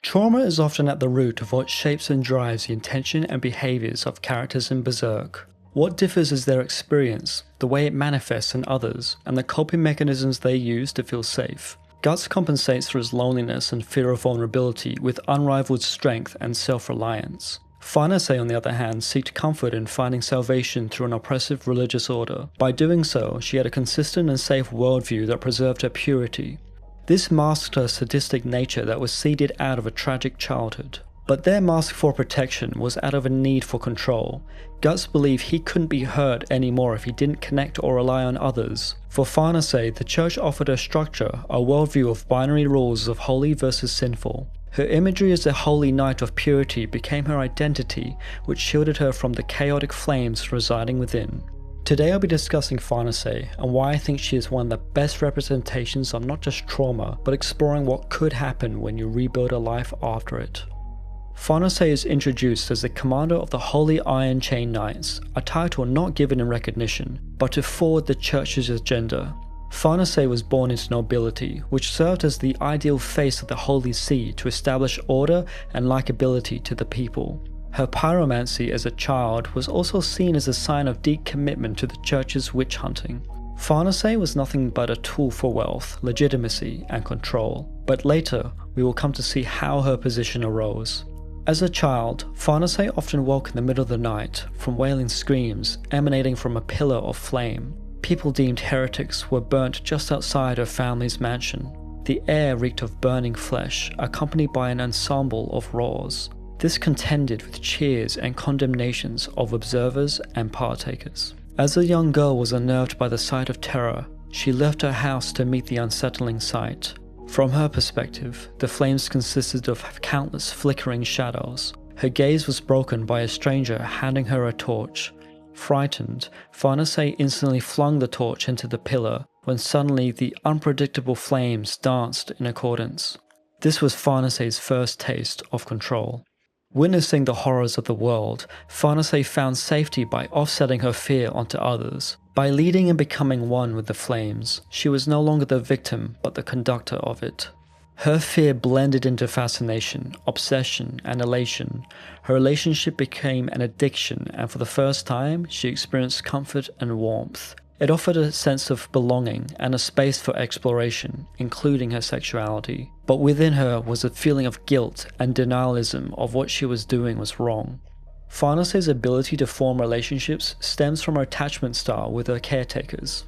Trauma is often at the root of what shapes and drives the intention and behaviours of characters in Berserk. What differs is their experience, the way it manifests in others, and the coping mechanisms they use to feel safe. Guts compensates for his loneliness and fear of vulnerability with unrivaled strength and self-reliance. Farnese, on the other hand, sought comfort in finding salvation through an oppressive religious order. By doing so, she had a consistent and safe worldview that preserved her purity. This masked her sadistic nature that was seeded out of a tragic childhood. But their mask for protection was out of a need for control. Guts believed he couldn't be hurt anymore if he didn't connect or rely on others. For Farnese, the church offered a structure, a worldview of binary rules of holy versus sinful. Her imagery as a holy knight of purity became her identity, which shielded her from the chaotic flames residing within. Today I'll be discussing Farnese and why I think she is one of the best representations of not just trauma, but exploring what could happen when you rebuild a life after it. Farnese is introduced as the commander of the Holy Iron Chain Knights, a title not given in recognition, but to forward the church's agenda. Farnese was born into nobility, which served as the ideal face of the Holy See to establish order and likability to the people. Her pyromancy as a child was also seen as a sign of deep commitment to the church's witch hunting. Farnese was nothing but a tool for wealth, legitimacy, and control, but later we will come to see how her position arose. As a child, Farnese often woke in the middle of the night from wailing screams emanating from a pillar of flame. People deemed heretics were burnt just outside her family's mansion. The air reeked of burning flesh, accompanied by an ensemble of roars. This contended with cheers and condemnations of observers and partakers. As a young girl was unnerved by the sight of terror, she left her house to meet the unsettling sight. From her perspective, the flames consisted of countless flickering shadows. Her gaze was broken by a stranger handing her a torch. Frightened, Farnese instantly flung the torch into the pillar, when suddenly the unpredictable flames danced in accordance. This was Farnese's first taste of control. Witnessing the horrors of the world, Farnese found safety by offsetting her fear onto others. By leading and becoming one with the flames, she was no longer the victim but the conductor of it. Her fear blended into fascination, obsession, and elation. Her relationship became an addiction, and for the first time, she experienced comfort and warmth. It offered a sense of belonging and a space for exploration, including her sexuality. But within her was a feeling of guilt and denialism of what she was doing was wrong. Farnese's ability to form relationships stems from her attachment style with her caretakers.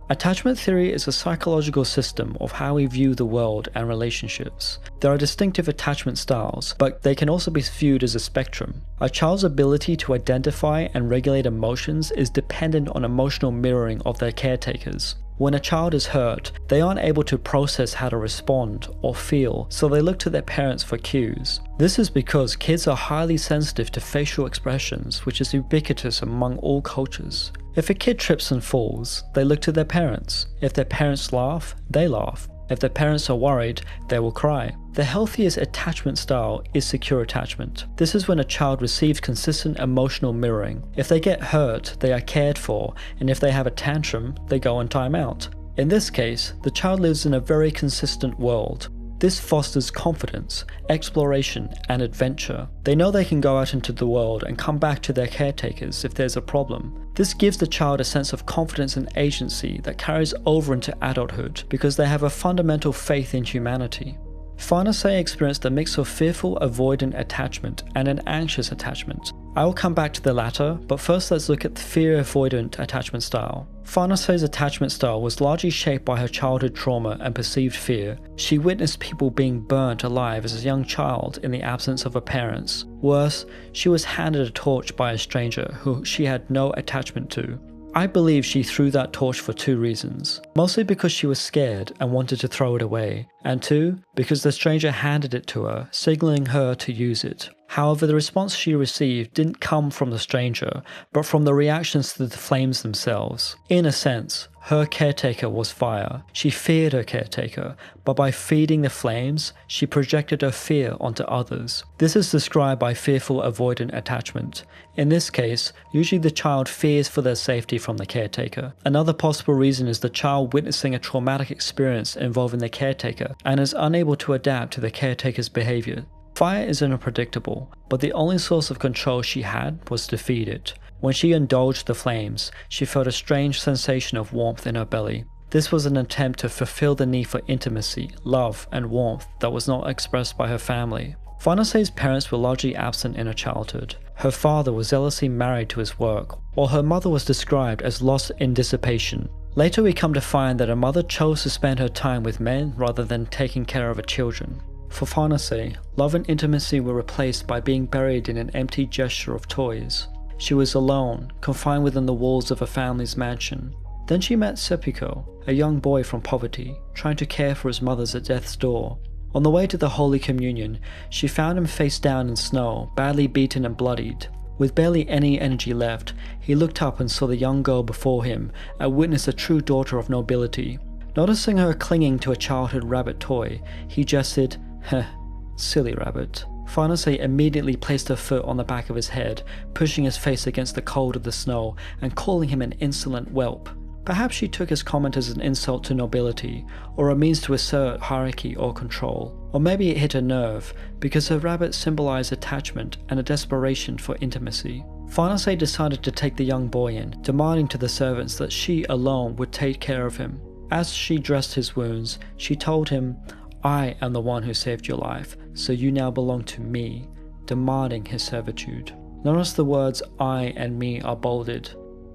Attachment theory is a psychological system of how we view the world and relationships. There are distinctive attachment styles, but they can also be viewed as a spectrum. A child's ability to identify and regulate emotions is dependent on emotional mirroring of their caretakers. When a child is hurt, they aren't able to process how to respond or feel, so they look to their parents for cues. This is because kids are highly sensitive to facial expressions, which is ubiquitous among all cultures. If a kid trips and falls, they look to their parents. If their parents laugh, they laugh. If their parents are worried, they will cry. The healthiest attachment style is secure attachment. This is when a child receives consistent emotional mirroring. If they get hurt, they are cared for, and if they have a tantrum, they go on timeout. In this case, the child lives in a very consistent world. This fosters confidence, exploration, and adventure. They know they can go out into the world and come back to their caretakers if there's a problem. This gives the child a sense of confidence and agency that carries over into adulthood because they have a fundamental faith in humanity. Farnese experienced a mix of fearful, avoidant attachment and an anxious attachment. I will come back to the latter, but first let's look at the fear-avoidant attachment style. Farnese's attachment style was largely shaped by her childhood trauma and perceived fear. She witnessed people being burnt alive as a young child in the absence of her parents. Worse, she was handed a torch by a stranger who she had no attachment to. I believe she threw that torch for two reasons. Mostly because she was scared and wanted to throw it away, and two, because the stranger handed it to her, signaling her to use it. However, the response she received didn't come from the stranger, but from the reactions to the flames themselves. In a sense, her caretaker was fire. She feared her caretaker, but by feeding the flames, she projected her fear onto others. This is described by fearful avoidant attachment. In this case, usually the child fears for their safety from the caretaker. Another possible reason is the child witnessing a traumatic experience involving the caretaker and is unable to adapt to the caretaker's behavior. Fire is unpredictable, but the only source of control she had was to feed it. When she indulged the flames, she felt a strange sensation of warmth in her belly. This was an attempt to fulfill the need for intimacy, love, and warmth that was not expressed by her family. Farnese's parents were largely absent in her childhood. Her father was zealously married to his work, while her mother was described as lost in dissipation. Later we come to find that her mother chose to spend her time with men rather than taking care of her children. For Farnese, love and intimacy were replaced by being buried in an empty gesture of toys. She was alone, confined within the walls of her family's mansion. Then she met Serpico, a young boy from poverty, trying to care for his mother's at death's door. On the way to the Holy Communion, she found him face down in snow, badly beaten and bloodied. With barely any energy left, he looked up and saw the young girl before him and witnessed a true daughter of nobility. Noticing her clinging to a childhood rabbit toy, he gestured, "Heh, silly rabbit." Farnese immediately placed her foot on the back of his head, pushing his face against the cold of the snow and calling him an insolent whelp. Perhaps she took his comment as an insult to nobility, or a means to assert hierarchy or control. Or maybe it hit a nerve, because her rabbit symbolized attachment and a desperation for intimacy. Farnese decided to take the young boy in, demanding to the servants that she alone would take care of him. As she dressed his wounds, she told him, "I am the one who saved your life, so you now belong to me," demanding his servitude. Notice the words "I" and "me" are bolded.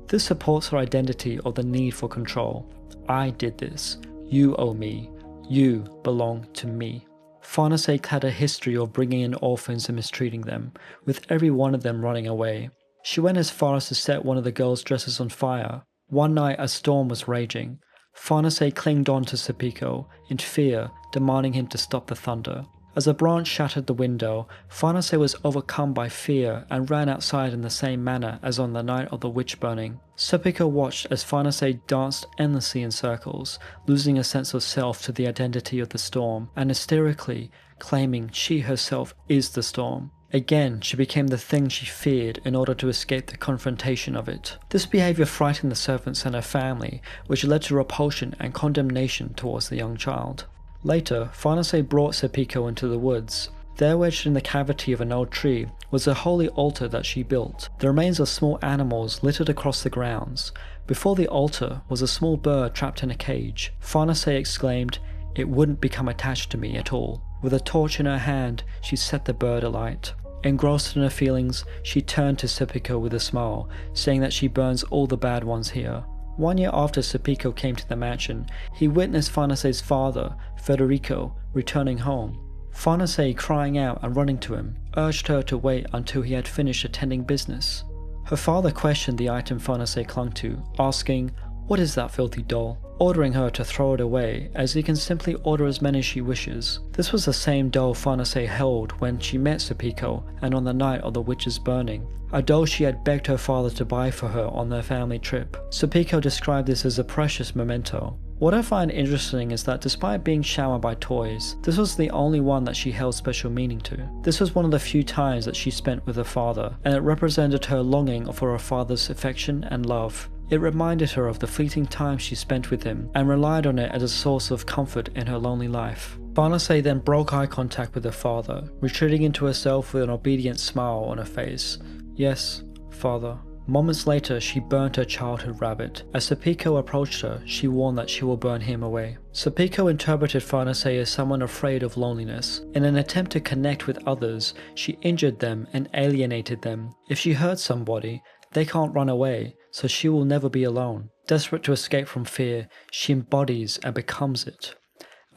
This supports her identity of the need for control. I did this. You owe me. You belong to me. Farnese had a history of bringing in orphans and mistreating them, with every one of them running away. She went as far as to set one of the girls' dresses on fire. One night a storm was raging. Farnese clinged on to Serpico, in fear, demanding him to stop the thunder. As a branch shattered the window, Farnese was overcome by fear and ran outside in the same manner as on the night of the witch burning. Serpico watched as Farnese danced endlessly in circles, losing a sense of self to the identity of the storm, and hysterically claiming she herself is the storm. Again, she became the thing she feared in order to escape the confrontation of it. This behaviour frightened the servants and her family, which led to repulsion and condemnation towards the young child. Later, Farnese brought Serpico into the woods. There, wedged in the cavity of an old tree, was a holy altar that she built. The remains of small animals littered across the grounds. Before the altar was a small bird trapped in a cage. Farnese exclaimed, "It wouldn't become attached to me at all." With a torch in her hand, she set the bird alight. Engrossed in her feelings, she turned to Serpico with a smile, saying that she burns all the bad ones here. 1 year after Serpico came to the mansion, he witnessed Farnese's father, Federico, returning home. Farnese, crying out and running to him, urged her to wait until he had finished attending business. Her father questioned the item Farnese clung to, asking, "What is that filthy doll?" ordering her to throw it away, as he can simply order as many as she wishes. This was the same doll Farnese held when she met Serpico and on the night of the witch's burning, a doll she had begged her father to buy for her on their family trip. Serpico described this as a precious memento. What I find interesting is that despite being showered by toys, this was the only one that she held special meaning to. This was one of the few times that she spent with her father, and it represented her longing for her father's affection and love. It reminded her of the fleeting time she spent with him, and relied on it as a source of comfort in her lonely life. Farnese then broke eye contact with her father, retreating into herself with an obedient smile on her face. "Yes, father." Moments later, she burnt her childhood rabbit. As Serpico approached her, she warned that she will burn him away. Serpico interpreted Farnese as someone afraid of loneliness. In an attempt to connect with others, she injured them and alienated them. If she hurt somebody, they can't run away, so she will never be alone. Desperate to escape from fear, she embodies and becomes it.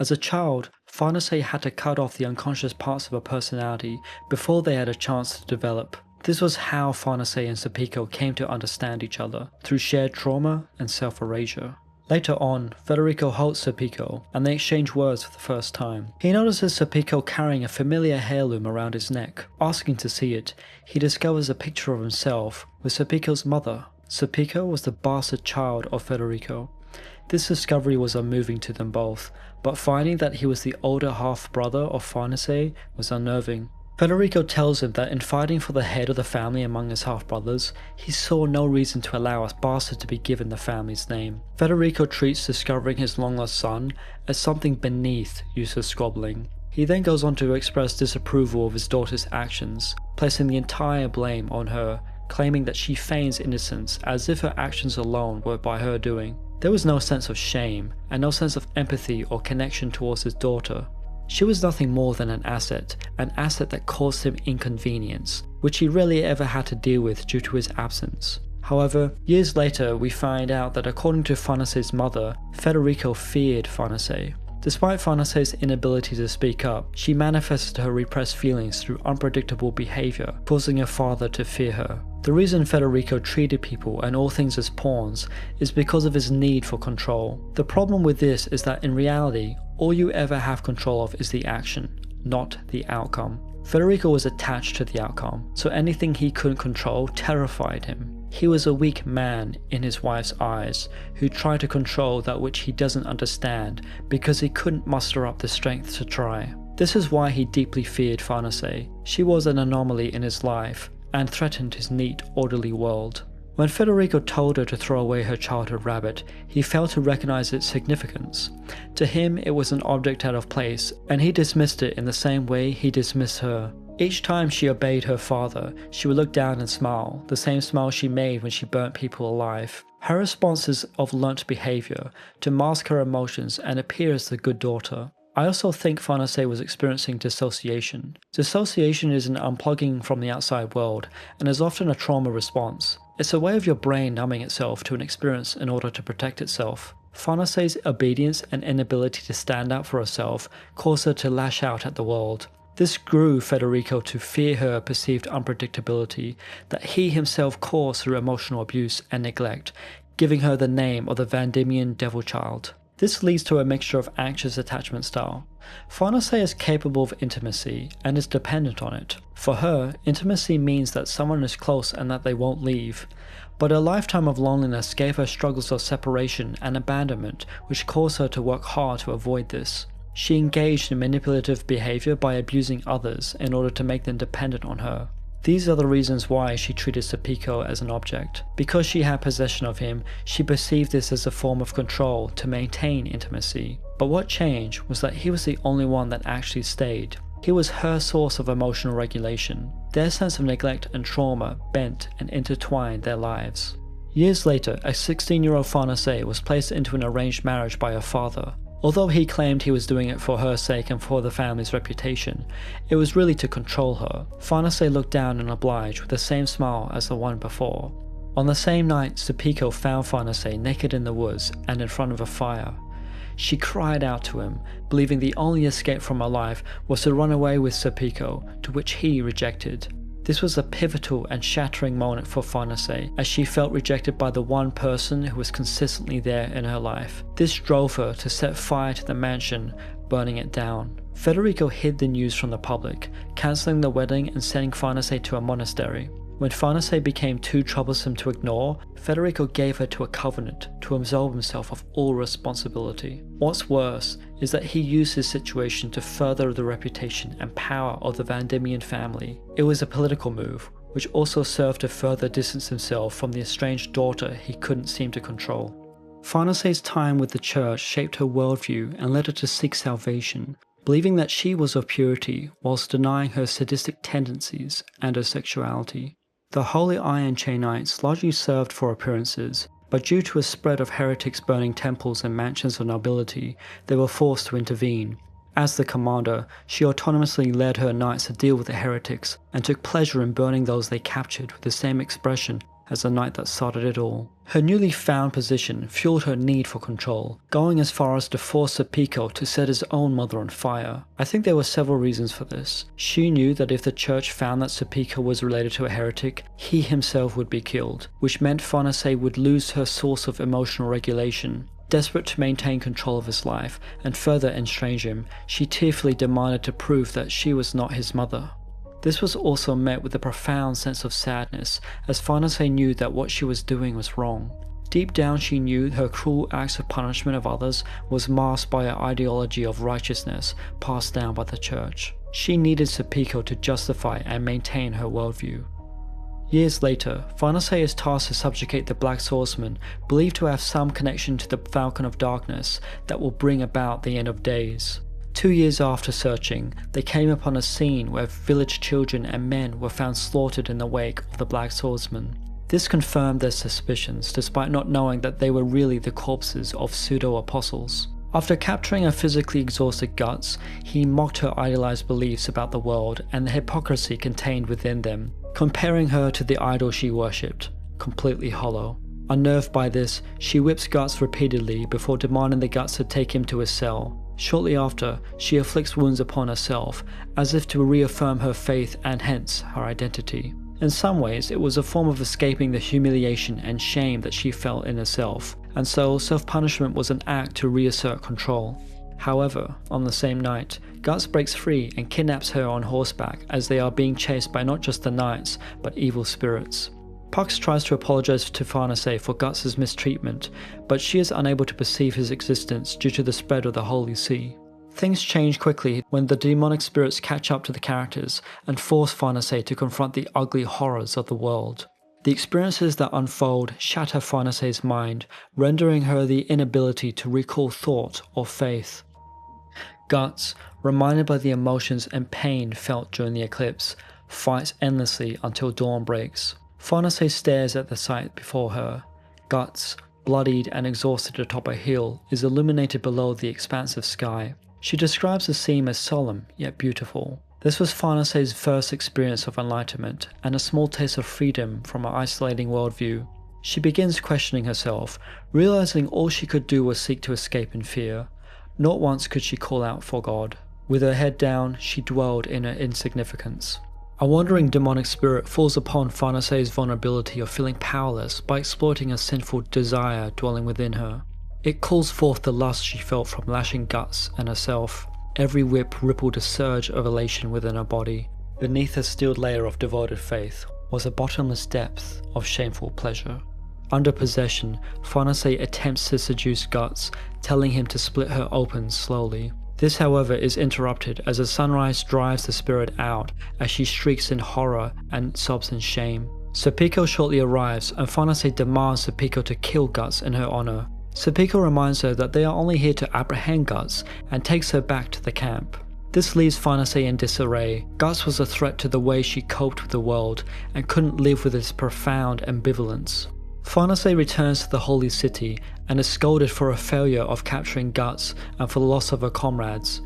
As a child, Farnese had to cut off the unconscious parts of her personality before they had a chance to develop. This was how Farnese and Serpico came to understand each other, through shared trauma and self-erasure. Later on, Federico holds Serpico, and they exchange words for the first time. He notices Serpico carrying a familiar heirloom around his neck. Asking to see it, he discovers a picture of himself with Serpico's mother. Serpico was the bastard child of Federico. This discovery was unmoving to them both, but finding that he was the older half-brother of Farnese was unnerving. Federico tells him that in fighting for the head of the family among his half-brothers, he saw no reason to allow a bastard to be given the family's name. Federico treats discovering his long-lost son as something beneath useless squabbling. He then goes on to express disapproval of his daughter's actions, placing the entire blame on her, claiming that she feigns innocence as if her actions alone were by her doing. There was no sense of shame, and no sense of empathy or connection towards his daughter. She was nothing more than an asset that caused him inconvenience, which he rarely ever had to deal with due to his absence. However, years later we find out that according to Farnese's mother, Federico feared Farnese. Despite Farnese's inability to speak up, she manifested her repressed feelings through unpredictable behaviour, causing her father to fear her. The reason Federico treated people and all things as pawns is because of his need for control. The problem with this is that in reality, all you ever have control of is the action, not the outcome. Federico was attached to the outcome, so anything he couldn't control terrified him. He was a weak man in his wife's eyes, who tried to control that which he doesn't understand because he couldn't muster up the strength to try. This is why he deeply feared Farnese. She was an anomaly in his life, and threatened his neat, orderly world. When Federico told her to throw away her childhood rabbit, he failed to recognize its significance. To him, it was an object out of place, and he dismissed it in the same way he dismissed her. Each time she obeyed her father, she would look down and smile, the same smile she made when she burnt people alive. Her responses of learnt behaviour to mask her emotions and appear as the good daughter. I also think Farnese was experiencing dissociation. Dissociation is an unplugging from the outside world and is often a trauma response. It's a way of your brain numbing itself to an experience in order to protect itself. Farnese's obedience and inability to stand up for herself caused her to lash out at the world. This grew Federico to fear her perceived unpredictability that he himself caused through emotional abuse and neglect, giving her the name of the Van Diemen Devil Child. This leads to a mixture of anxious attachment style. Farnese is capable of intimacy and is dependent on it. For her, intimacy means that someone is close and that they won't leave. But a lifetime of loneliness gave her struggles of separation and abandonment, which caused her to work hard to avoid this. She engaged in manipulative behaviour by abusing others in order to make them dependent on her. These are the reasons why she treated Serpico as an object. Because she had possession of him, she perceived this as a form of control to maintain intimacy. But what changed was that he was the only one that actually stayed. He was her source of emotional regulation. Their sense of neglect and trauma bent and intertwined their lives. Years later, a 16-year-old Farnese was placed into an arranged marriage by her father. Although he claimed he was doing it for her sake and for the family's reputation, it was really to control her. Farnese looked down and obliged with the same smile as the one before. On the same night, Serpico found Farnese naked in the woods and in front of a fire. She cried out to him, believing the only escape from her life was to run away with Serpico, to which he rejected. This was a pivotal and shattering moment for Farnese, as she felt rejected by the one person who was consistently there in her life. This drove her to set fire to the mansion, burning it down. Federico hid the news from the public, cancelling the wedding and sending Farnese to a monastery. When Farnese became too troublesome to ignore, Federico gave her to a covenant to absolve himself of all responsibility. What's worse is that he used his situation to further the reputation and power of the Van Diemen family. It was a political move, which also served to further distance himself from the estranged daughter he couldn't seem to control. Farnese's time with the church shaped her worldview and led her to seek salvation, believing that she was of purity whilst denying her sadistic tendencies and her sexuality. The Holy Iron Chainites largely served for appearances, but due to a spread of heretics burning temples and mansions of nobility, they were forced to intervene. As the commander, she autonomously led her knights to deal with the heretics, and took pleasure in burning those they captured with the same expression as the night that started it all. Her newly found position fueled her need for control, going as far as to force Serpico to set his own mother on fire. I think there were several reasons for this. She knew that if the church found that Serpico was related to a heretic, he himself would be killed, which meant Farnese would lose her source of emotional regulation. Desperate to maintain control of his life and further estrange him, she tearfully demanded to prove that she was not his mother. This was also met with a profound sense of sadness, as Farnese knew that what she was doing was wrong. Deep down she knew her cruel acts of punishment of others was masked by an ideology of righteousness passed down by the church. She needed Serpico to justify and maintain her worldview. Years later, Farnese is tasked to subjugate the Black Swordsman, believed to have some connection to the Falcon of Darkness that will bring about the end of days. 2 years after searching, they came upon a scene where village children and men were found slaughtered in the wake of the Black Swordsman. This confirmed their suspicions, despite not knowing that they were really the corpses of pseudo-apostles. After capturing a physically exhausted Guts, he mocked her idealized beliefs about the world and the hypocrisy contained within them, comparing her to the idol she worshipped, completely hollow. Unnerved by this, she whips Guts repeatedly before demanding the Guts to take him to his cell. Shortly after, she inflicts wounds upon herself, as if to reaffirm her faith and hence her identity. In some ways, it was a form of escaping the humiliation and shame that she felt in herself, and so self-punishment was an act to reassert control. However, on the same night, Guts breaks free and kidnaps her on horseback as they are being chased by not just the knights, but evil spirits. Pucks tries to apologize to Farnese for Guts' mistreatment, but she is unable to perceive his existence due to the spread of the Holy See. Things change quickly when the demonic spirits catch up to the characters and force Farnese to confront the ugly horrors of the world. The experiences that unfold shatter Farnese's mind, rendering her the inability to recall thought or faith. Guts, reminded by the emotions and pain felt during the eclipse, fights endlessly until dawn breaks. Farnese stares at the sight before her. Guts, bloodied and exhausted atop a hill, is illuminated below the expansive sky. She describes the scene as solemn yet beautiful. This was Farnese's first experience of enlightenment and a small taste of freedom from her isolating worldview. She begins questioning herself, realizing all she could do was seek to escape in fear. Not once could she call out for God. With her head down, she dwelled in her insignificance. A wandering demonic spirit falls upon Farnese's vulnerability of feeling powerless by exploiting a sinful desire dwelling within her. It calls forth the lust she felt from lashing Guts and herself. Every whip rippled a surge of elation within her body. Beneath a steeled layer of devoted faith was a bottomless depth of shameful pleasure. Under possession, Farnese attempts to seduce Guts, telling him to split her open slowly. This, however, is interrupted as the sunrise drives the spirit out as she shrieks in horror and sobs in shame. Serpico shortly arrives and Farnese demands Serpico to kill Guts in her honor. Serpico reminds her that they are only here to apprehend Guts and takes her back to the camp. This leaves Farnese in disarray. Guts was a threat to the way she coped with the world and couldn't live with its profound ambivalence. Farnese returns to the Holy City and is scolded for her failure of capturing Guts and for the loss of her comrades.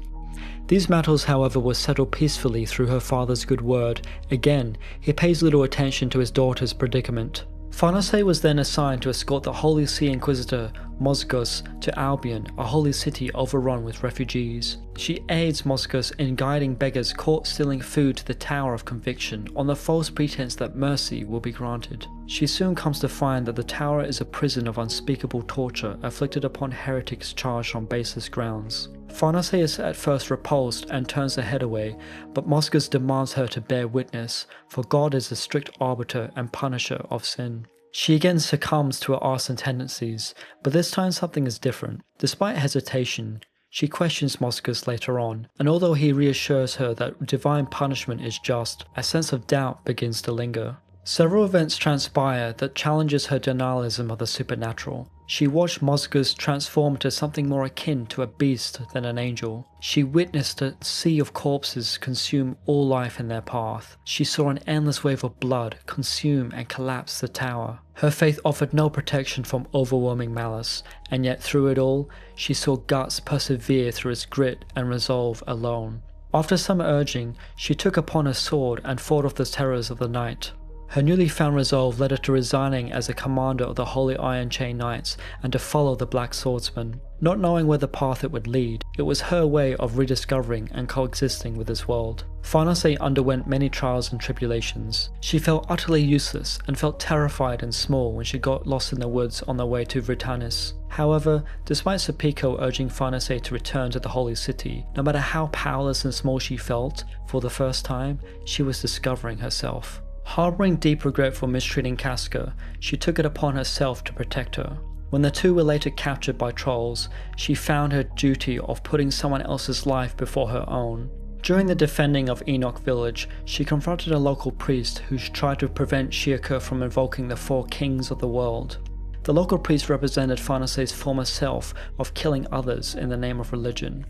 These matters, however, were settled peacefully through her father's good word. Again, he pays little attention to his daughter's predicament. Farnese was then assigned to escort the Holy See Inquisitor Mosgus to Albion, a holy city overrun with refugees. She aids Mosgus in guiding beggars caught stealing food to the Tower of Conviction on the false pretense that mercy will be granted. She soon comes to find that the tower is a prison of unspeakable torture inflicted upon heretics charged on baseless grounds. Farnese is at first repulsed and turns her head away, but Mosgus demands her to bear witness, for God is the strict arbiter and punisher of sin. She again succumbs to her arson tendencies, but this time something is different. Despite hesitation, she questions Mosgus later on, and although he reassures her that divine punishment is just, a sense of doubt begins to linger. Several events transpire that challenges her denialism of the supernatural. She watched Mosgus transform to something more akin to a beast than an angel. She witnessed a sea of corpses consume all life in their path. She saw an endless wave of blood consume and collapse the tower. Her faith offered no protection from overwhelming malice, and yet through it all, she saw Guts persevere through its grit and resolve alone. After some urging, she took upon her sword and fought off the terrors of the night. Her newly found resolve led her to resigning as a commander of the Holy Iron Chain Knights and to follow the Black Swordsman. Not knowing where the path it would lead, it was her way of rediscovering and coexisting with this world. Farnese underwent many trials and tribulations. She felt utterly useless and felt terrified and small when she got lost in the woods on the way to Vritanis. However, despite Serpico urging Farnese to return to the Holy City, no matter how powerless and small she felt, for the first time, she was discovering herself. Harboring deep regret for mistreating Casca, she took it upon herself to protect her. When the two were later captured by trolls, she found her duty of putting someone else's life before her own. During the defending of Enoch Village, she confronted a local priest who tried to prevent Shirka from invoking the four kings of the world. The local priest represented Farnese's former self of killing others in the name of religion.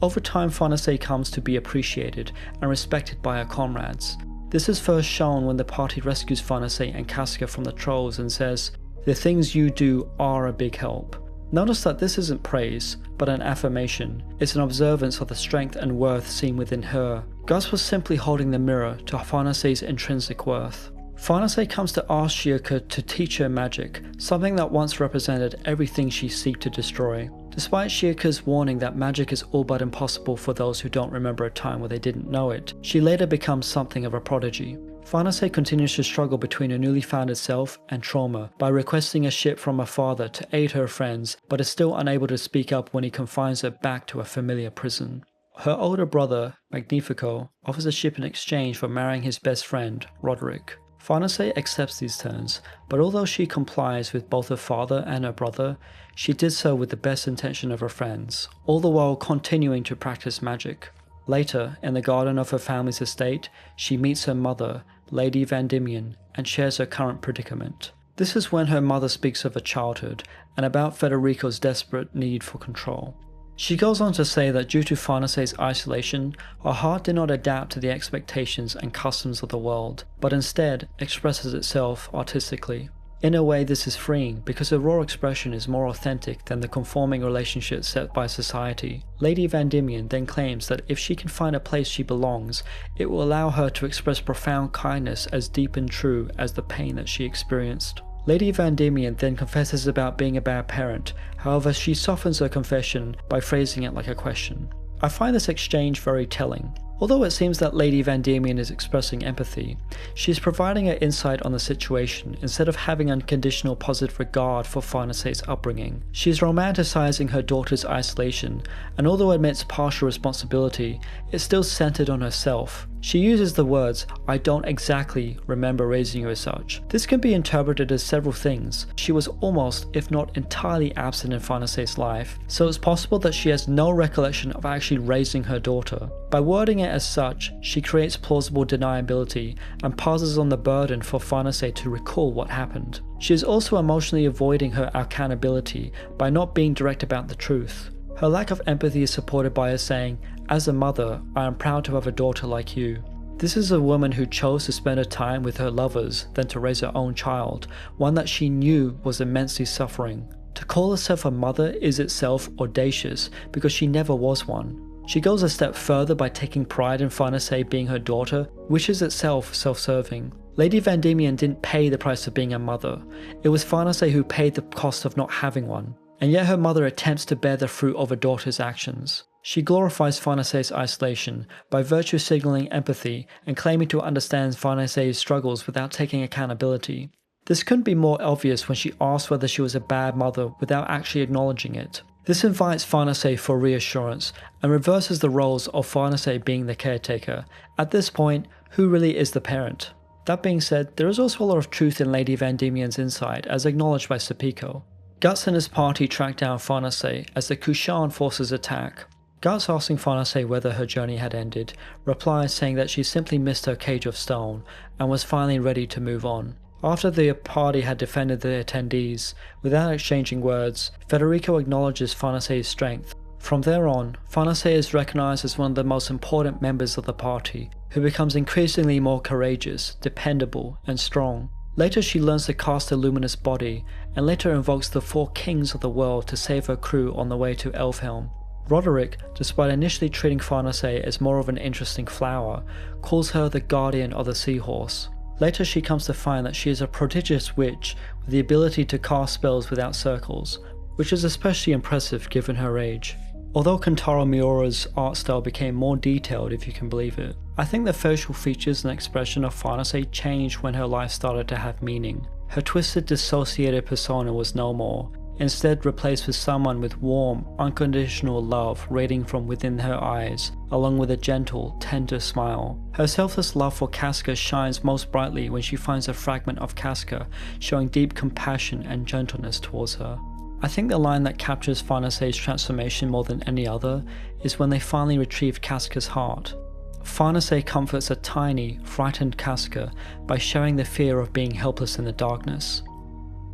Over time, Farnese comes to be appreciated and respected by her comrades. This is first shown when the party rescues Farnese and Casca from the trolls and says, "The things you do are a big help." Notice that this isn't praise, but an affirmation. It's an observance of the strength and worth seen within her. Guts was simply holding the mirror to Farnese's intrinsic worth. Farnese comes to ask Serpico to teach her magic, something that once represented everything she seeked to destroy. Despite Serpico's warning that magic is all but impossible for those who don't remember a time where they didn't know it, she later becomes something of a prodigy. Farnese continues to struggle between her newly founded self and trauma by requesting a ship from her father to aid her friends, but is still unable to speak up when he confines her back to a familiar prison. Her older brother, Magnifico, offers a ship in exchange for marrying his best friend, Roderick. Farnese accepts these terms, but although she complies with both her father and her brother, she did so with the best intention of her friends, all the while continuing to practice magic. Later, in the garden of her family's estate, she meets her mother, Lady Vendimian, and shares her current predicament. This is when her mother speaks of her childhood, and about Federico's desperate need for control. She goes on to say that due to Farnese's isolation, her heart did not adapt to the expectations and customs of the world, but instead expresses itself artistically. In a way, this is freeing because her raw expression is more authentic than the conforming relationship set by society. Lady Vendimian then claims that if she can find a place she belongs, it will allow her to express profound kindness as deep and true as the pain that she experienced. Lady Vendimian then confesses about being a bad parent, however she softens her confession by phrasing it like a question. I find this exchange very telling. Although it seems that Lady Vendimian is expressing empathy, she is providing her insight on the situation instead of having unconditional positive regard for Farnese's upbringing. She is romanticizing her daughter's isolation, and although it admits partial responsibility, it's still centered on herself. She uses the words, "I don't exactly remember raising you as such." This can be interpreted as several things. She was almost, if not entirely absent in Farnese's life, so it's possible that she has no recollection of actually raising her daughter. By wording it as such, she creates plausible deniability and passes on the burden for Farnese to recall what happened. She is also emotionally avoiding her accountability by not being direct about the truth. Her lack of empathy is supported by her saying, "As a mother, I am proud to have a daughter like you." This is a woman who chose to spend her time with her lovers than to raise her own child, one that she knew was immensely suffering. To call herself a mother is itself audacious because she never was one. She goes a step further by taking pride in Farnese being her daughter, which is itself self-serving. Lady Vendimian didn't pay the price of being a mother. It was Farnese who paid the cost of not having one. And yet her mother attempts to bear the fruit of her daughter's actions. She glorifies Farnese's isolation by virtue signaling empathy and claiming to understand Farnese's struggles without taking accountability. This couldn't be more obvious when she asks whether she was a bad mother without actually acknowledging it. This invites Farnese for reassurance and reverses the roles of Farnese being the caretaker. At this point, who really is the parent? That being said, there is also a lot of truth in Lady Vendimian's insight as acknowledged by Serpico. Guts and his party track down Farnese as the Kushan forces attack. Guts, asking Farnese whether her journey had ended, replies saying that she simply missed her cage of stone and was finally ready to move on. After the party had defended the attendees, without exchanging words, Federico acknowledges Farnese's strength. From there on, Farnese is recognized as one of the most important members of the party, who becomes increasingly more courageous, dependable, and strong. Later she learns to cast a luminous body, and later invokes the 4 kings of the world to save her crew on the way to Elfhelm. Roderick, despite initially treating Farnese as more of an interesting flower, calls her the guardian of the seahorse. Later she comes to find that she is a prodigious witch with the ability to cast spells without circles, which is especially impressive given her age. Although Kentaro Miura's art style became more detailed, if you can believe it, I think the facial features and expression of Farnese changed when her life started to have meaning. Her twisted, dissociated persona was no more, instead replaced with someone with warm, unconditional love radiating from within her eyes, along with a gentle, tender smile. Her selfless love for Casca shines most brightly when she finds a fragment of Casca, showing deep compassion and gentleness towards her. I think the line that captures Farnese's transformation more than any other is when they finally retrieve Casca's heart. Farnese comforts a tiny, frightened Casca by showing the fear of being helpless in the darkness.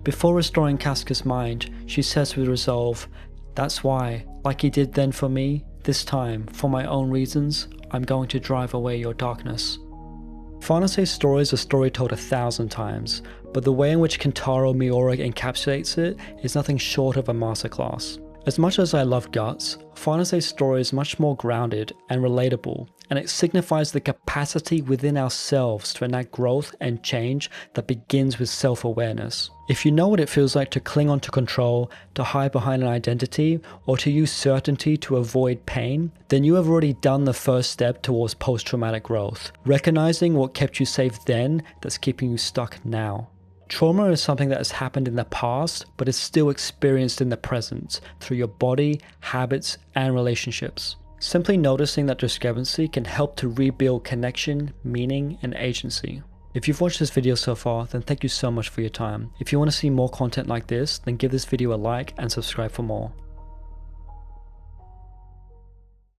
Before restoring Casca's mind, she says with resolve, "That's why, like he did then for me, This time, for my own reasons, I'm going to drive away your darkness. Farnese's story is a story told 1,000 times, but the way in which Kentaro Miura encapsulates it is nothing short of a masterclass. As much as I love Guts, Farnese's story is much more grounded and relatable, and it signifies the capacity within ourselves to enact growth and change that begins with self-awareness. If you know what it feels like to cling on to control, to hide behind an identity, or to use certainty to avoid pain, then you have already done the first step towards post-traumatic growth, recognizing what kept you safe then that's keeping you stuck now. Trauma is something that has happened in the past, but is still experienced in the present through your body, habits, and relationships. Simply noticing that discrepancy can help to rebuild connection, meaning, and agency. If you've watched this video so far, then thank you so much for your time. If you want to see more content like this, then give this video a like and subscribe for more.